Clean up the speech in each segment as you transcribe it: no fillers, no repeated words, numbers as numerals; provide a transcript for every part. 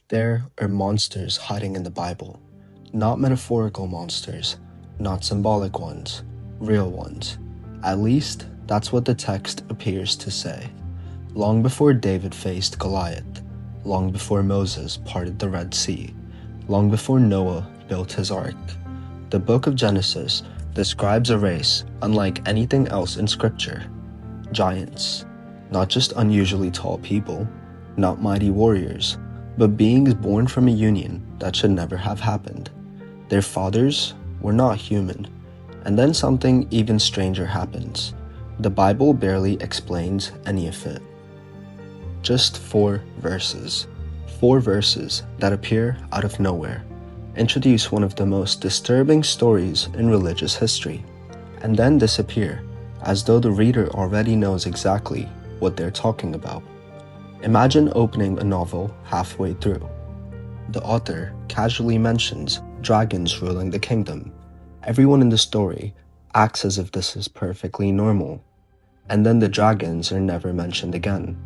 There are monsters hiding in the Bible. Not metaphorical monsters, not symbolic ones, real ones. At least, that's what the text appears to say. Long before David faced Goliath, long before Moses parted the Red Sea, long before Noah built his ark, the book of Genesis describes a race unlike anything else in Scripture. Giants. Not just unusually tall people, not mighty warriors, but beings born from a union that should never have happened. Their fathers were not human, and then something even stranger happens. The Bible barely explains any of it. Just 4 verses. 4 verses that appear out of nowhere, introduce one of the most disturbing stories in religious history, and then disappear, as though the reader already knows exactly what they're talking about. Imagine opening a novel halfway through. The author casually mentions dragons ruling the kingdom. Everyone in the story acts as if this is perfectly normal, and then the dragons are never mentioned again.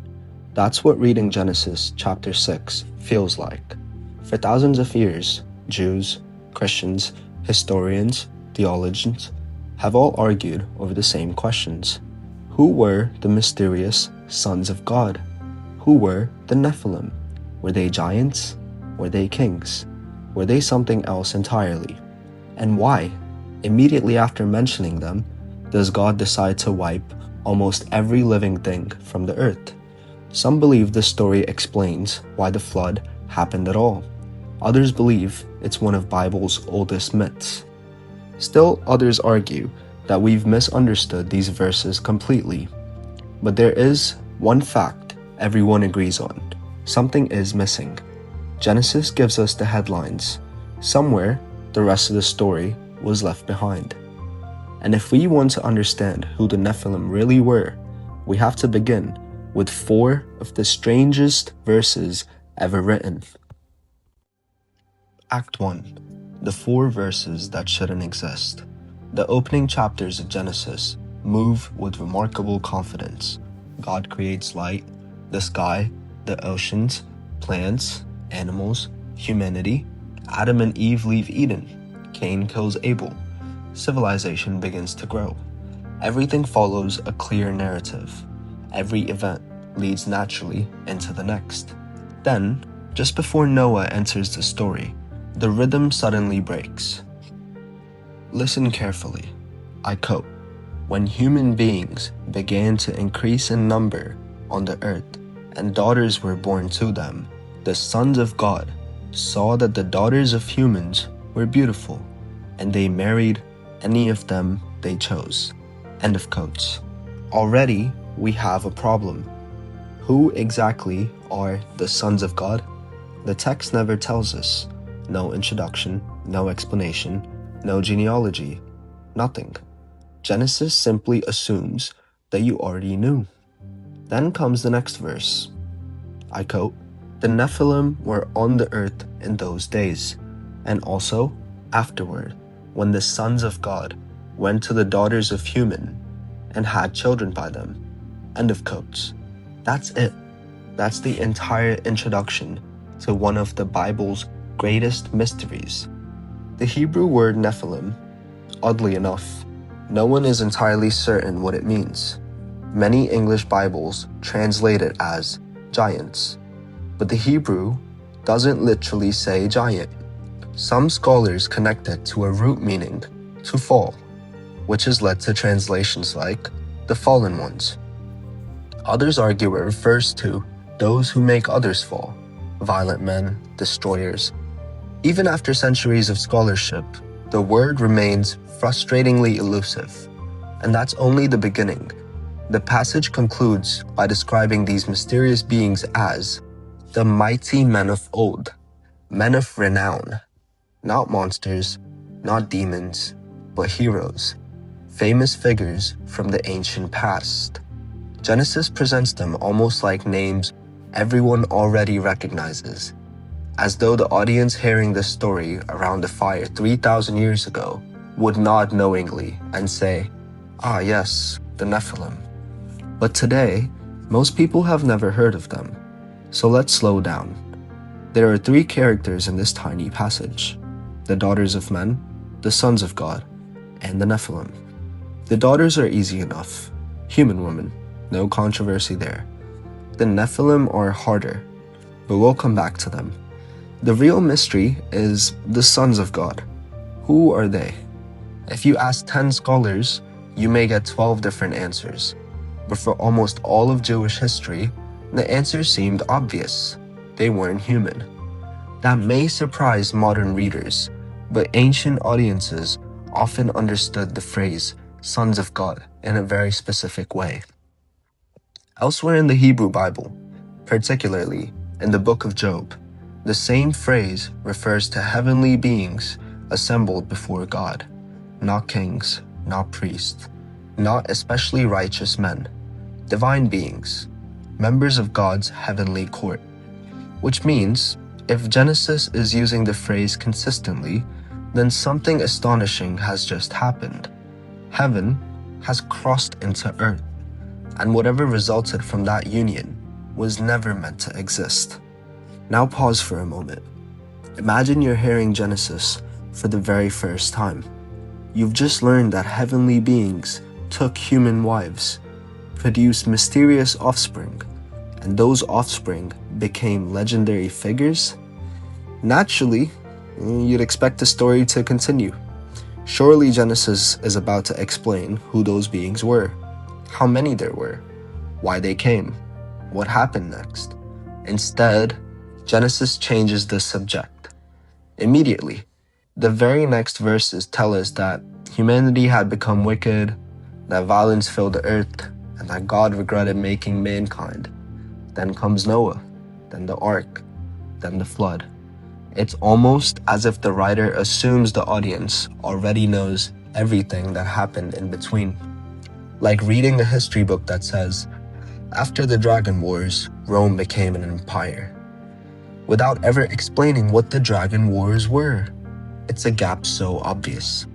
That's what reading Genesis chapter 6 feels like. For thousands of years, Jews, Christians, historians, theologians have all argued over the same questions. Who were the mysterious sons of God? Who were the Nephilim? Were they giants? Were they kings? Were they something else entirely? And why, immediately after mentioning them, does God decide to wipe almost every living thing from the earth? Some believe the story explains why the flood happened at all. Others believe it's one of the Bible's oldest myths. Still, others argue that we've misunderstood these verses completely. But there is one fact everyone agrees on. Something is missing. Genesis gives us the headlines. Somewhere, the rest of the story was left behind. And if we want to understand who the Nephilim really were, we have to begin with 4 of the strangest verses ever written. Act 1. The 4 verses that shouldn't exist. The opening chapters of Genesis move with remarkable confidence. God creates light, the sky, the oceans, plants, animals, humanity. Adam and Eve leave Eden. Cain kills Abel. Civilization begins to grow. Everything follows a clear narrative. Every event leads naturally into the next. Then, just before Noah enters the story, the rhythm suddenly breaks. Listen carefully. I quote, "When human beings began to increase in number on the earth, and daughters were born to them, the sons of God saw that the daughters of humans were beautiful, and they married any of them they chose." End of quotes. Already, we have a problem. Who exactly are the sons of God? The text never tells us. No introduction, no explanation, no genealogy, nothing. Genesis simply assumes that you already knew. Then comes the next verse. I quote, "The Nephilim were on the earth in those days, and also afterward, when the sons of God went to the daughters of human and had children by them." End of quotes. That's it. That's the entire introduction to one of the Bible's greatest mysteries. The Hebrew word Nephilim, oddly enough, no one is entirely certain what it means. Many English Bibles translate it as giants, but the Hebrew doesn't literally say giant. Some scholars connect it to a root meaning, to fall, which has led to translations like the fallen ones. Others argue it refers to those who make others fall, violent men, destroyers. Even after centuries of scholarship, the word remains frustratingly elusive, and that's only the beginning. The passage concludes by describing these mysterious beings as the mighty men of old, men of renown, not monsters, not demons, but heroes, famous figures from the ancient past. Genesis presents them almost like names everyone already recognizes, as though the audience hearing this story around the fire 3,000 years ago would nod knowingly and say, "Ah yes, the Nephilim." But today, most people have never heard of them. So let's slow down. There are three characters in this tiny passage: the daughters of men, the sons of God, and the Nephilim. The daughters are easy enough. Human women, no controversy there. The Nephilim are harder, but we'll come back to them. The real mystery is the sons of God. Who are they? If you ask 10 scholars, you may get 12 different answers. But for almost all of Jewish history, the answers seemed obvious. They weren't human. That may surprise modern readers, but ancient audiences often understood the phrase sons of God in a very specific way. Elsewhere in the Hebrew Bible, particularly in the Book of Job, the same phrase refers to heavenly beings assembled before God, not kings, not priests, not especially righteous men, divine beings, members of God's heavenly court. Which means, if Genesis is using the phrase consistently, then something astonishing has just happened. Heaven has crossed into earth, and whatever resulted from that union was never meant to exist. Now pause for a moment. Imagine you're hearing Genesis for the very first time. You've just learned that heavenly beings took human wives, produced mysterious offspring, and those offspring became legendary figures. Naturally, you'd expect the story to continue. Surely Genesis is about to explain who those beings were, how many there were, why they came, what happened next. Instead, Genesis changes the subject. Immediately, the very next verses tell us that humanity had become wicked, that violence filled the earth, and that God regretted making mankind. Then comes Noah, then the ark, then the flood. It's almost as if the writer assumes the audience already knows everything that happened in between. Like reading a history book that says, after the Dragon Wars, Rome became an empire, without ever explaining what the Dragon Wars were. It's a gap so obvious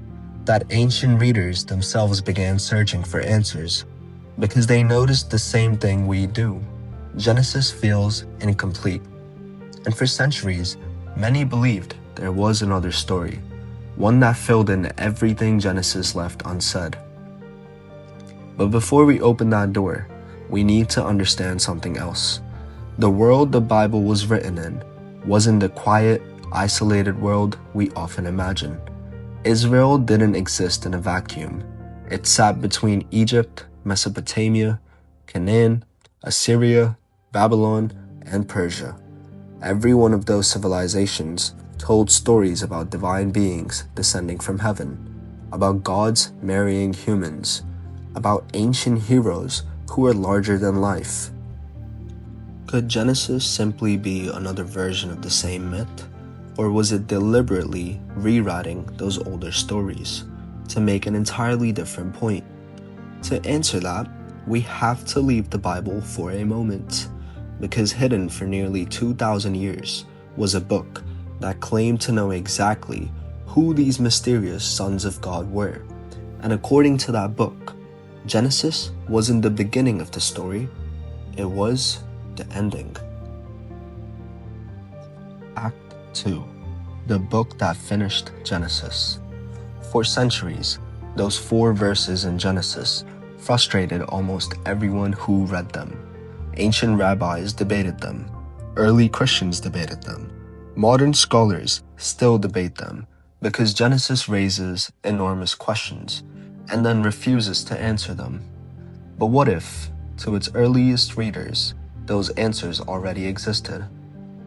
that ancient readers themselves began searching for answers because they noticed the same thing we do. Genesis feels incomplete. And for centuries, many believed there was another story, one that filled in everything Genesis left unsaid. But before we open that door, we need to understand something else. The world the Bible was written in wasn't the quiet, isolated world we often imagine. Israel didn't exist in a vacuum. It sat between Egypt, Mesopotamia, Canaan, Assyria, Babylon, and Persia. Every one of those civilizations told stories about divine beings descending from heaven, about gods marrying humans, about ancient heroes who were larger than life. Could Genesis simply be another version of the same myth? Or was it deliberately rewriting those older stories to make an entirely different point? To answer that, we have to leave the Bible for a moment, because hidden for nearly 2,000 years was a book that claimed to know exactly who these mysterious sons of God were. And according to that book, Genesis wasn't the beginning of the story, it was the ending. Act 2. The book that finished Genesis. For centuries, those 4 verses in Genesis frustrated almost everyone who read them. Ancient rabbis debated them. Early Christians debated them. Modern scholars still debate them because Genesis raises enormous questions and then refuses to answer them. But what if, to its earliest readers, those answers already existed?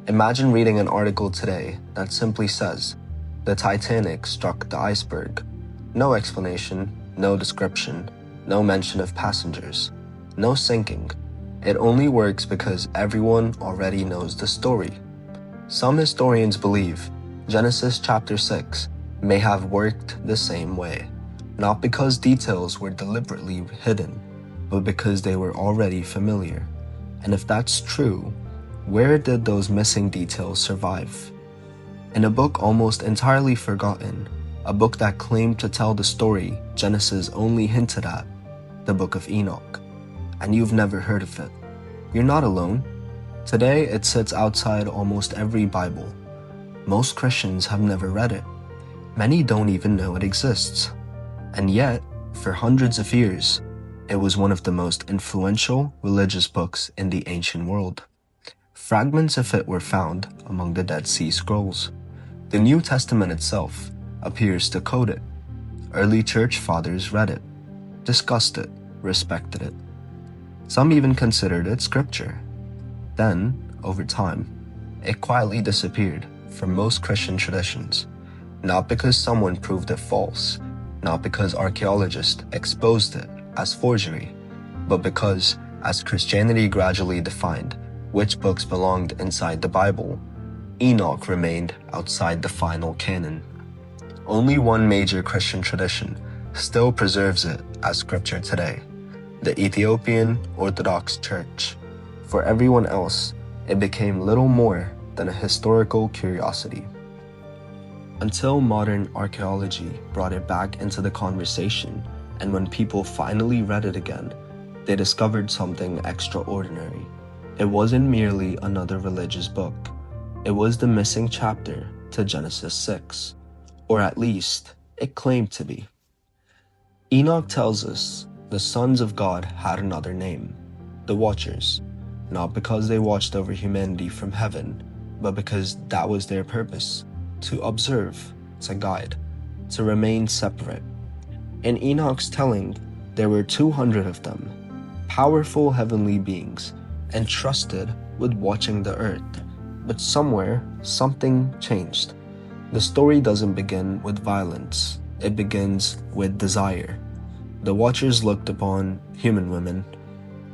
Imagine reading an article today that simply says, "The Titanic struck the iceberg." No explanation, no description, no mention of passengers, no sinking. It only works because everyone already knows the story. Some historians believe Genesis chapter 6 may have worked the same way, not because details were deliberately hidden, but because they were already familiar. And if that's true, where did those missing details survive? In a book almost entirely forgotten, a book that claimed to tell the story Genesis only hinted at, the Book of Enoch, and you've never heard of it, you're not alone. Today, it sits outside almost every Bible. Most Christians have never read it. Many don't even know it exists. And yet, for hundreds of years, it was one of the most influential religious books in the ancient world. Fragments of it were found among the Dead Sea Scrolls. The New Testament itself appears to quote it. Early church fathers read it, discussed it, respected it. Some even considered it scripture. Then, over time, it quietly disappeared from most Christian traditions, not because someone proved it false, not because archaeologists exposed it as forgery, but because, as Christianity gradually defined which books belonged inside the Bible, Enoch remained outside the final canon. Only one major Christian tradition still preserves it as scripture today: the Ethiopian Orthodox Church. For everyone else, it became little more than a historical curiosity. Until modern archaeology brought it back into the conversation, and when people finally read it again, they discovered something extraordinary. It wasn't merely another religious book. It was the missing chapter to Genesis 6, or at least, it claimed to be. Enoch tells us the sons of God had another name, the Watchers, not because they watched over humanity from heaven, but because that was their purpose: to observe, to guide, to remain separate. In Enoch's telling, there were 200 of them, powerful heavenly beings, entrusted with watching the earth. But somewhere, something changed. The story doesn't begin with violence, it begins with desire. The Watchers looked upon human women,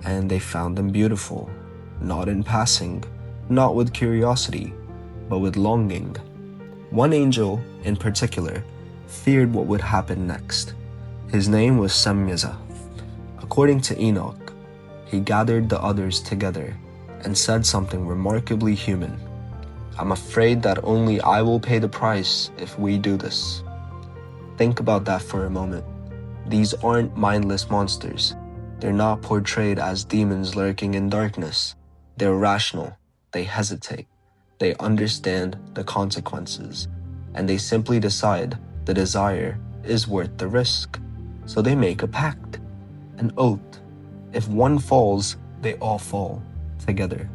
and they found them beautiful, not in passing, not with curiosity, but with longing. One angel, in particular, feared what would happen next. His name was Semyaza. According to Enoch, he gathered the others together and said something remarkably human. "I'm afraid that only I will pay the price if we do this." Think about that for a moment. These aren't mindless monsters. They're not portrayed as demons lurking in darkness. They're rational, they hesitate, they understand the consequences, and they simply decide the desire is worth the risk. So they make a pact, an oath. If one falls, they all fall together.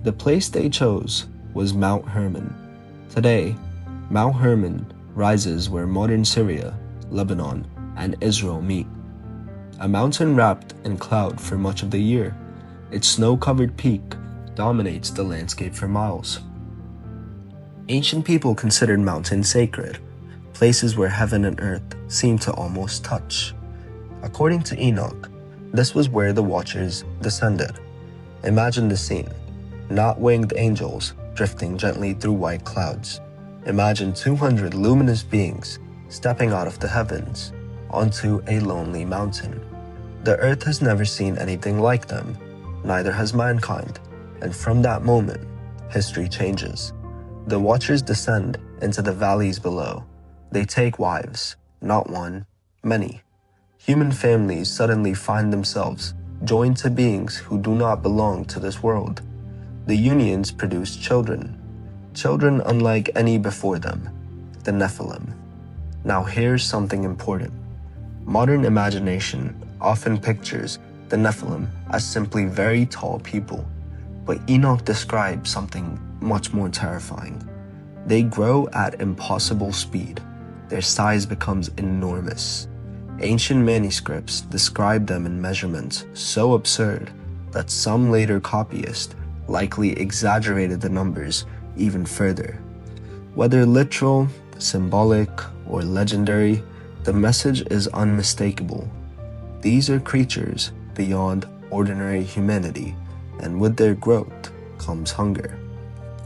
The place they chose was Mount Hermon. Today, Mount Hermon rises where modern Syria, Lebanon, and Israel meet. A mountain wrapped in cloud for much of the year, its snow-covered peak dominates the landscape for miles. Ancient people considered mountains sacred, places where heaven and earth seemed to almost touch. According to Enoch, this was where the Watchers descended. Imagine the scene: not winged angels drifting gently through white clouds. Imagine 200 luminous beings stepping out of the heavens onto a lonely mountain. The earth has never seen anything like them, neither has mankind, and from that moment, history changes. The Watchers descend into the valleys below. They take wives, not one, many. Human families suddenly find themselves joined to beings who do not belong to this world. The unions produce children unlike any before them, the Nephilim. Now here's something important. Modern imagination often pictures the Nephilim as simply very tall people, but Enoch describes something much more terrifying. They grow at impossible speed. Their size becomes enormous. Ancient manuscripts describe them in measurements so absurd that some later copyists likely exaggerated the numbers even further. Whether literal, symbolic, or legendary, the message is unmistakable. These are creatures beyond ordinary humanity, and with their growth comes hunger.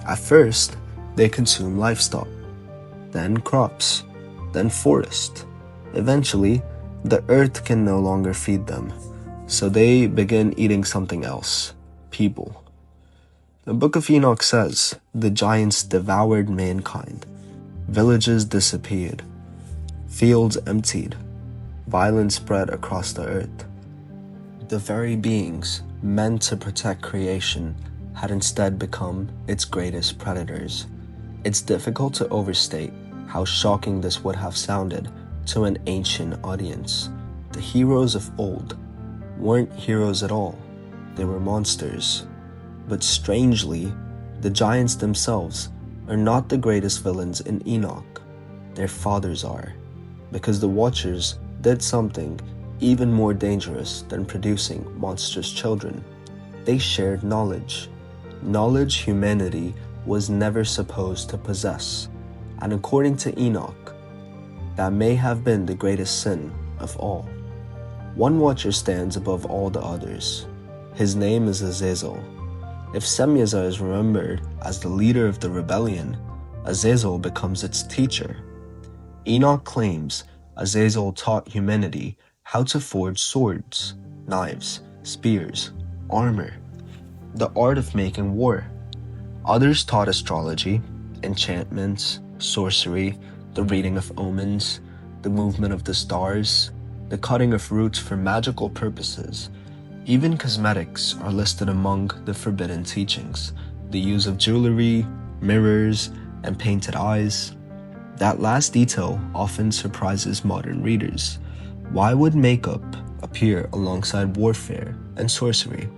At first, they consume livestock, then crops, then forest. Eventually, the earth can no longer feed them, so they begin eating something else: people. The Book of Enoch says the giants devoured mankind. Villages disappeared, fields emptied, violence spread across the earth. The very beings meant to protect creation, had instead become its greatest predators. It's difficult to overstate how shocking this would have sounded to an ancient audience. The heroes of old weren't heroes at all. They were monsters. But strangely, the giants themselves are not the greatest villains in Enoch. Their fathers are, because the Watchers did something even more dangerous than producing monstrous children. They shared knowledge. Knowledge humanity was never supposed to possess. And according to Enoch, that may have been the greatest sin of all. One Watcher stands above all the others. His name is Azazel. If Semyaza is remembered as the leader of the rebellion, Azazel becomes its teacher. Enoch claims Azazel taught humanity how to forge swords, knives, spears, armor, the art of making war. Others taught astrology, enchantments, sorcery, the reading of omens, the movement of the stars, the cutting of roots for magical purposes. Even cosmetics are listed among the forbidden teachings. The use of jewelry, mirrors, and painted eyes. That last detail often surprises modern readers. Why would makeup appear alongside warfare and sorcery?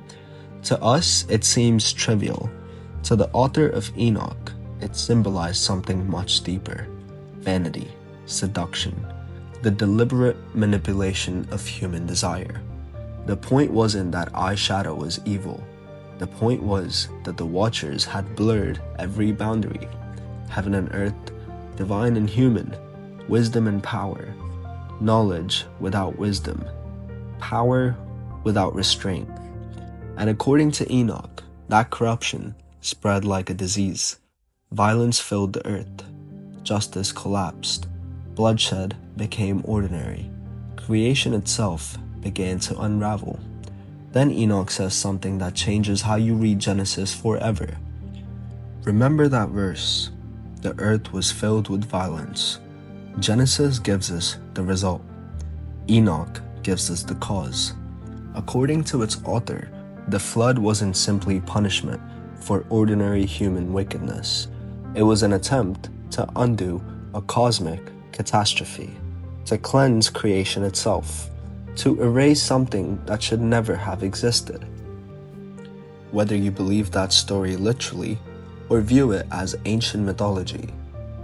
To us, it seems trivial. To the author of Enoch, it symbolized something much deeper: vanity, seduction, the deliberate manipulation of human desire. The point wasn't that eyeshadow was evil. The point was that the Watchers had blurred every boundary: heaven and earth, divine and human, wisdom and power, knowledge without wisdom, power without restraint. And according to Enoch, that corruption spread like a disease. Violence filled the earth. Justice collapsed. Bloodshed became ordinary. Creation itself began to unravel. Then Enoch says something that changes how you read Genesis forever. Remember that verse: the earth was filled with violence. Genesis gives us the result. Enoch gives us the cause. According to its author, the flood wasn't simply punishment for ordinary human wickedness. It was an attempt to undo a cosmic catastrophe, to cleanse creation itself, to erase something that should never have existed. Whether you believe that story literally or view it as ancient mythology,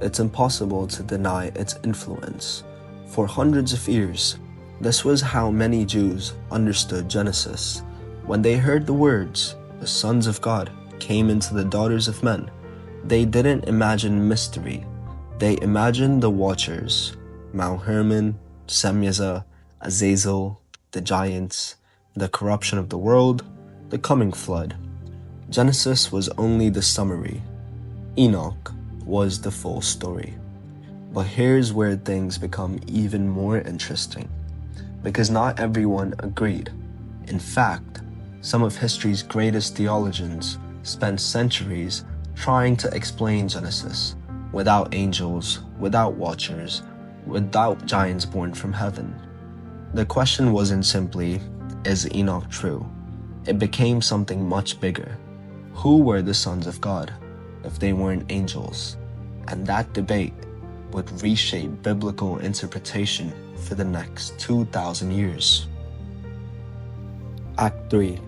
it's impossible to deny its influence. For hundreds of years, this was how many Jews understood Genesis. When they heard the words, "the sons of God came into the daughters of men," they didn't imagine mystery. They imagined the Watchers, Mount Hermon, Semyaza, Azazel, the giants, the corruption of the world, the coming flood. Genesis was only the summary. Enoch was the full story. But here's where things become even more interesting, because not everyone agreed. In fact, some of history's greatest theologians spent centuries trying to explain Genesis without angels, without watchers, without giants born from heaven. The question wasn't simply, is Enoch true? It became something much bigger. Who were the sons of God if they weren't angels? And that debate would reshape biblical interpretation for the next 2,000 years. Act 3.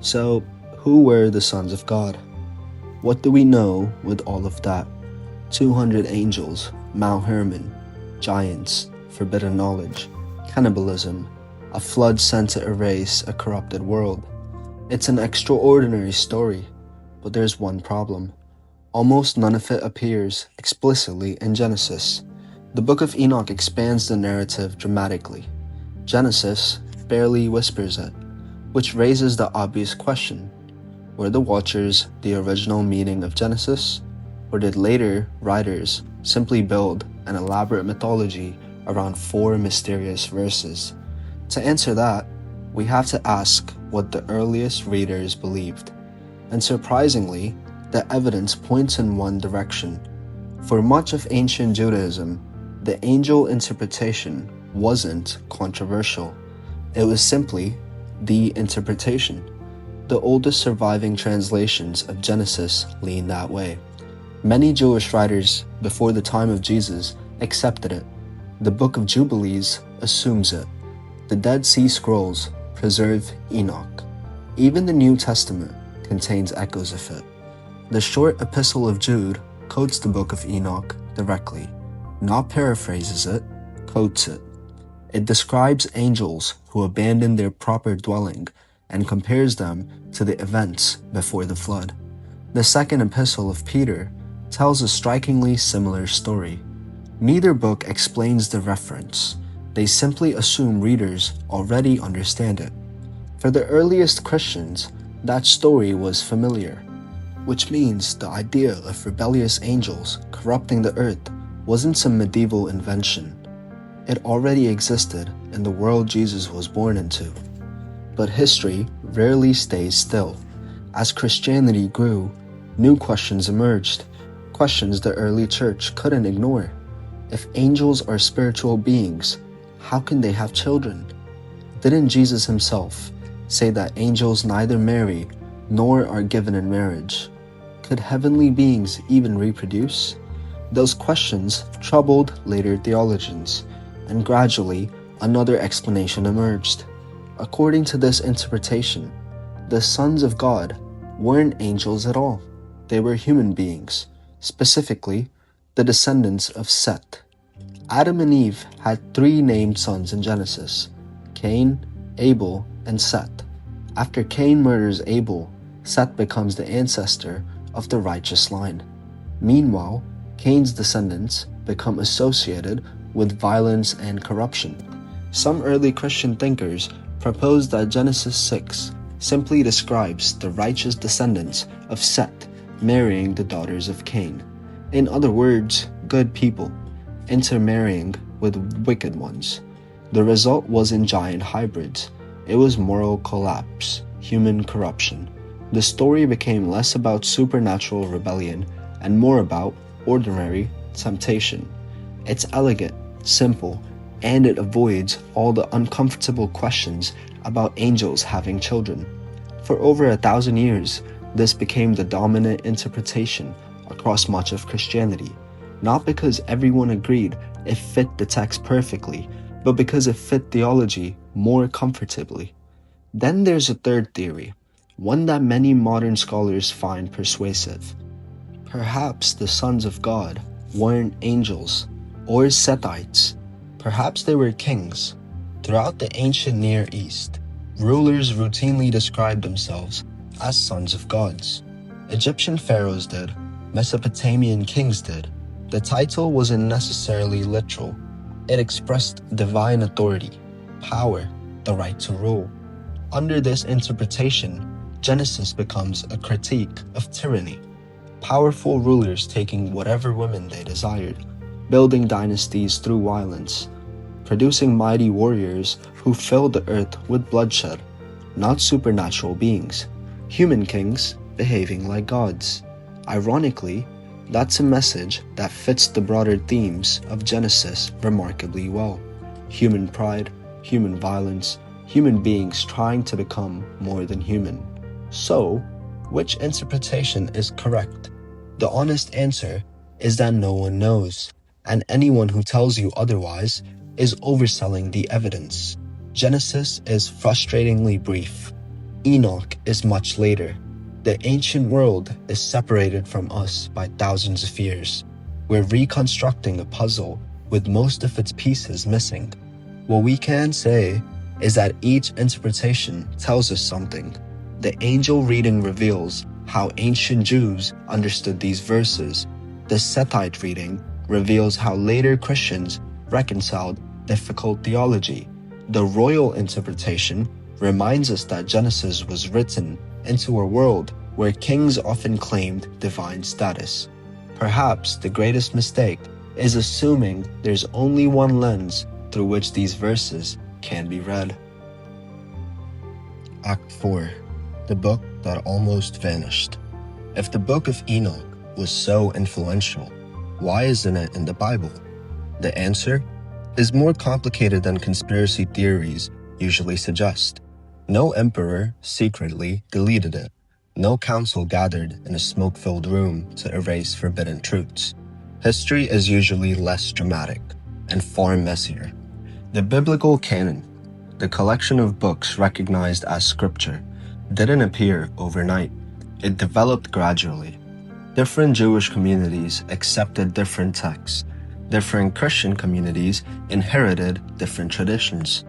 So, who were the sons of God? What do we know with all of that? 200 angels, Mount Hermon, giants, forbidden knowledge, cannibalism, a flood sent to erase a corrupted world. It's an extraordinary story, but there's one problem. Almost none of it appears explicitly in Genesis. The Book of Enoch expands the narrative dramatically. Genesis barely whispers it, which raises the obvious question: were the Watchers the original meaning of Genesis, or did later writers simply build an elaborate mythology around 4 mysterious verses? To answer that, we have to ask what the earliest readers believed. And surprisingly, the evidence points in one direction. For much of ancient Judaism, the angel interpretation wasn't controversial. It was simply the interpretation. The oldest surviving translations of Genesis lean that way. Many Jewish writers before the time of Jesus accepted it. The Book of Jubilees assumes it. The Dead Sea Scrolls preserve Enoch. Even the New Testament contains echoes of it. The short Epistle of Jude quotes the Book of Enoch directly, not paraphrases it, quotes it. It describes angels who abandon their proper dwelling and compares them to the events before the flood. The second epistle of Peter tells a strikingly similar story. Neither book explains the reference. They simply assume readers already understand it. For the earliest Christians, that story was familiar, which means the idea of rebellious angels corrupting the earth wasn't some medieval invention. It already existed in the world Jesus was born into. But history rarely stays still. As Christianity grew, new questions emerged, questions the early church couldn't ignore. If angels are spiritual beings, how can they have children? Didn't Jesus himself say that angels neither marry nor are given in marriage? Could heavenly beings even reproduce? Those questions troubled later theologians, and gradually another explanation emerged. According to this interpretation, the sons of God weren't angels at all. They were human beings, specifically the descendants of Seth. Adam and Eve had 3 named sons in Genesis: Cain, Abel, and Seth. After Cain murders Abel, Seth becomes the ancestor of the righteous line. Meanwhile, Cain's descendants become associated with violence and corruption. Some early Christian thinkers proposed that Genesis 6 simply describes the righteous descendants of Seth marrying the daughters of Cain. In other words, good people intermarrying with wicked ones. The result wasn't giant hybrids. It was moral collapse, human corruption. The story became less about supernatural rebellion and more about ordinary temptation. It's elegant, simple, and it avoids all the uncomfortable questions about angels having children. For over 1,000 years, this became the dominant interpretation across much of Christianity, not because everyone agreed it fit the text perfectly, but because it fit theology more comfortably. Then there's a third theory, one that many modern scholars find persuasive. Perhaps the sons of God weren't angels or Sethites. Perhaps they were kings. Throughout the ancient Near East, rulers routinely described themselves as sons of gods. Egyptian pharaohs did, Mesopotamian kings did. The title wasn't necessarily literal. It expressed divine authority, power, the right to rule. Under this interpretation, Genesis becomes a critique of tyranny. Powerful rulers taking whatever women they desired, building dynasties through violence, producing mighty warriors who filled the earth with bloodshed, not supernatural beings, human kings behaving like gods. Ironically, that's a message that fits the broader themes of Genesis remarkably well. Human pride, human violence, human beings trying to become more than human. So, which interpretation is correct? The honest answer is that no one knows, and anyone who tells you otherwise is overselling the evidence. Genesis is frustratingly brief. Enoch is much later. The ancient world is separated from us by thousands of years. We're reconstructing a puzzle with most of its pieces missing. What we can say is that each interpretation tells us something. The angel reading reveals how ancient Jews understood these verses. The Sethite reading reveals how later Christians reconciled difficult theology. The royal interpretation reminds us that Genesis was written into a world where kings often claimed divine status. Perhaps the greatest mistake is assuming there's only one lens through which these verses can be read. Act 4. The book that almost vanished. If the Book of Enoch was so influential, why isn't it in the Bible? The answer is more complicated than conspiracy theories usually suggest. No emperor secretly deleted it. No council gathered in a smoke-filled room to erase forbidden truths. History is usually less dramatic and far messier. The biblical canon, the collection of books recognized as scripture, didn't appear overnight. It developed gradually. Different Jewish communities accepted different texts. Different Christian communities inherited different traditions.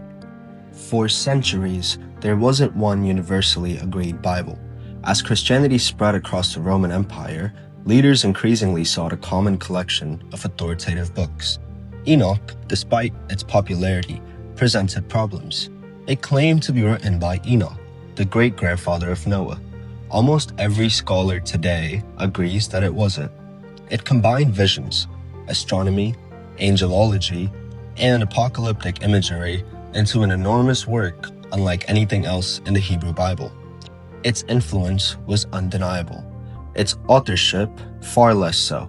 For centuries, there wasn't one universally agreed Bible. As Christianity spread across the Roman Empire, leaders increasingly sought a common collection of authoritative books. Enoch, despite its popularity, presented problems. It claimed to be written by Enoch, the great-grandfather of Noah. Almost every scholar today agrees that it wasn't. It combined visions, astronomy, angelology, and apocalyptic imagery into an enormous work unlike anything else in the Hebrew Bible. Its influence was undeniable. Its authorship far less so.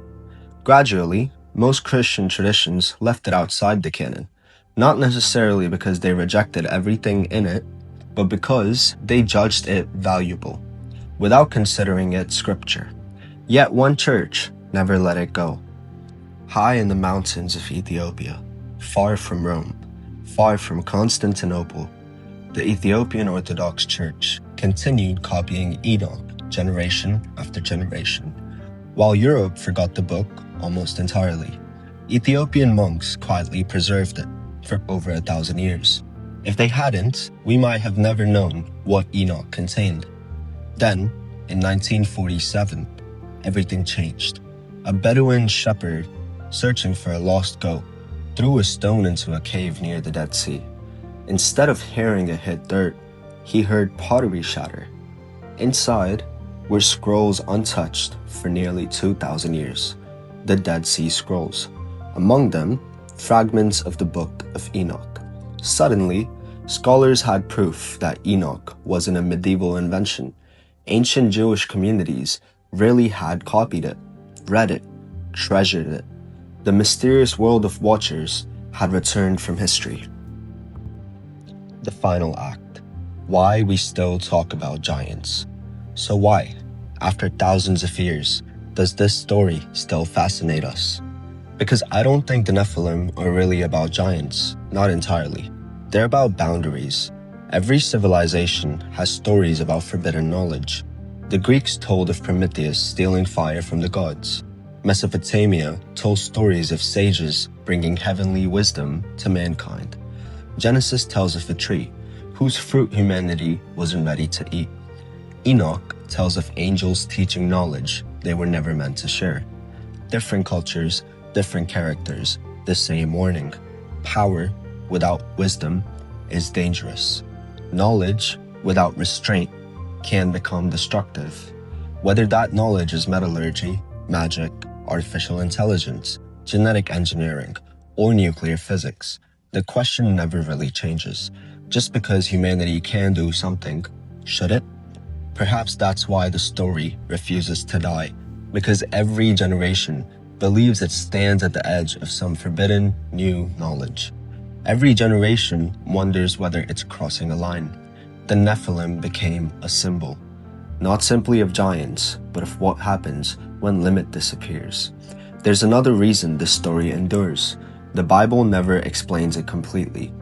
Gradually, most Christian traditions left it outside the canon, not necessarily because they rejected everything in it, but because they judged it valuable, without considering it scripture. Yet one church never let it go. High in the mountains of Ethiopia, far from Rome, far from Constantinople, the Ethiopian Orthodox Church continued copying Enoch generation after generation. While Europe forgot the book almost entirely, Ethiopian monks quietly preserved it for over 1,000 years. If they hadn't, we might have never known what Enoch contained. Then, in 1947, everything changed. A Bedouin shepherd, searching for a lost goat, threw a stone into a cave near the Dead Sea. Instead of hearing it hit dirt, he heard pottery shatter. Inside were scrolls untouched for nearly 2,000 years, the Dead Sea Scrolls. Among them, fragments of the Book of Enoch. Suddenly, scholars had proof that Enoch wasn't a medieval invention. Ancient Jewish communities really had copied it, read it, treasured it. The mysterious world of Watchers had returned from history. The final act. Why we still talk about giants. So why, after thousands of years, does this story still fascinate us? Because I don't think the Nephilim are really about giants, not entirely. They're about boundaries. Every civilization has stories about forbidden knowledge. The Greeks told of Prometheus stealing fire from the gods. Mesopotamia told stories of sages bringing heavenly wisdom to mankind. Genesis tells of a tree, whose fruit humanity wasn't ready to eat. Enoch tells of angels teaching knowledge they were never meant to share. Different cultures, different characters, the same warning. Power without wisdom is dangerous. Knowledge without restraint can become destructive. Whether that knowledge is metallurgy, magic, artificial intelligence, genetic engineering, or nuclear physics, the question never really changes. Just because humanity can do something, should it? Perhaps that's why the story refuses to die, because every generation believes it stands at the edge of some forbidden new knowledge. Every generation wonders whether it's crossing a line. The Nephilim became a symbol, not simply of giants, but of what happens when limit disappears. There's another reason this story endures. The Bible never explains it completely.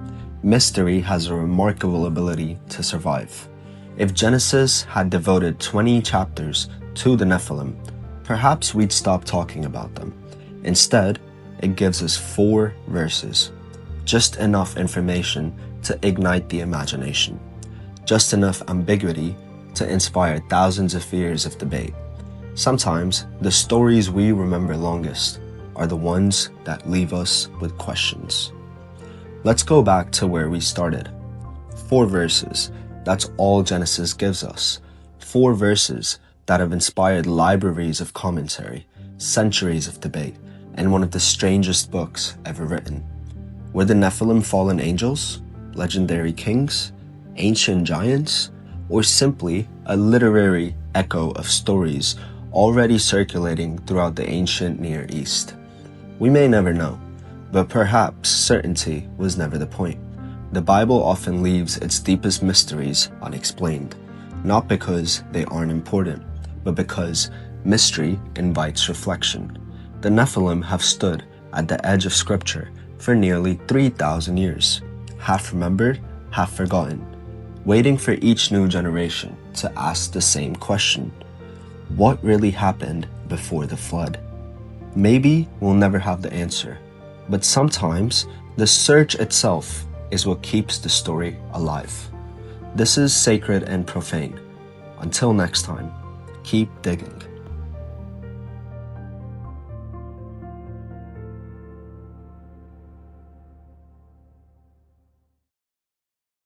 Mystery has a remarkable ability to survive. If Genesis had devoted 20 chapters to the Nephilim, perhaps we'd stop talking about them. Instead, it gives us 4 verses. Just enough information to ignite the imagination. Just enough ambiguity to inspire thousands of years of debate. Sometimes, the stories we remember longest are the ones that leave us with questions. Let's go back to where we started. 4 verses, that's all Genesis gives us. 4 verses that have inspired libraries of commentary, centuries of debate, and one of the strangest books ever written. Were the Nephilim fallen angels, legendary kings, ancient giants, or simply a literary echo of stories already circulating throughout the ancient Near East? We may never know, but perhaps certainty was never the point. The Bible often leaves its deepest mysteries unexplained, not because they aren't important, but because mystery invites reflection. The Nephilim have stood at the edge of Scripture for nearly 3,000 years, half remembered, half forgotten, waiting for each new generation to ask the same question: what really happened before the flood? Maybe we'll never have the answer, but sometimes the search itself is what keeps the story alive. This is Sacred and Profane. Until next time, keep digging.